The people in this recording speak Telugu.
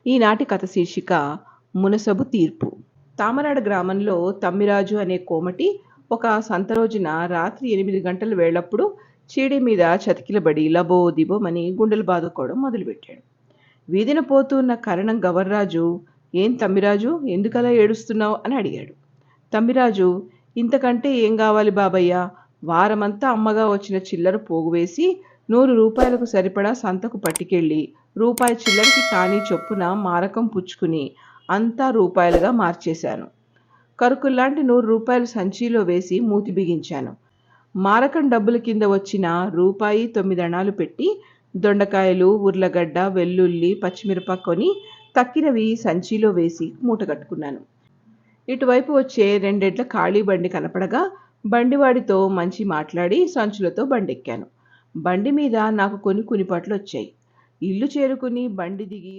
ఈనాటి కథ శీర్షిక మునసబు తీర్పు. తామరాడ గ్రామంలో తమ్మిరాజు అనే కోమటి ఒక సంత రోజున రాత్రి 8 గంటల వేళప్పుడు చీడి మీద చతికిలబడి లబో దిబోమని గుండెలు బాదుకోవడం మొదలుపెట్టాడు. వీధిన పోతున్న కరణం గవర్రాజు, "ఏం తమ్మిరాజు, ఎందుకలా ఏడుస్తున్నావు?" అని అడిగాడు. తమ్మిరాజు, "ఇంతకంటే ఏం కావాలి బాబయ్య, వారమంతా అమ్మగా వచ్చిన చిల్లర పోగువేసి 100 రూపాయలకు సరిపడా సంతకు పట్టుకెళ్ళి రూపాయి చిల్లరకి కానీ చొప్పున మారకం పుచ్చుకుని అంతా రూపాయలుగా మార్చేశాను. కరుకుల్లాంటి 100 రూపాయలు సంచిలో వేసి మూతి బిగించాను. మారకం డబ్బుల కింద వచ్చిన రూపాయి 9 అణాలు పెట్టి దొండకాయలు, ఉర్లగడ్డ, వెల్లుల్లి, పచ్చిమిరప కొని తక్కినవి సంచిలో వేసి మూట కట్టుకున్నాను. ఇటువైపు వచ్చే 2 ఎడ్ల ఖాళీ బండి కనపడగా బండివాడితో మంచి మాట్లాడి సంచులతో బండెక్కాను. బండి మీద నాకు కొన్ని కునిపాట్లు వచ్చాయి. ఇల్లు చేరుకుని బండి దిగి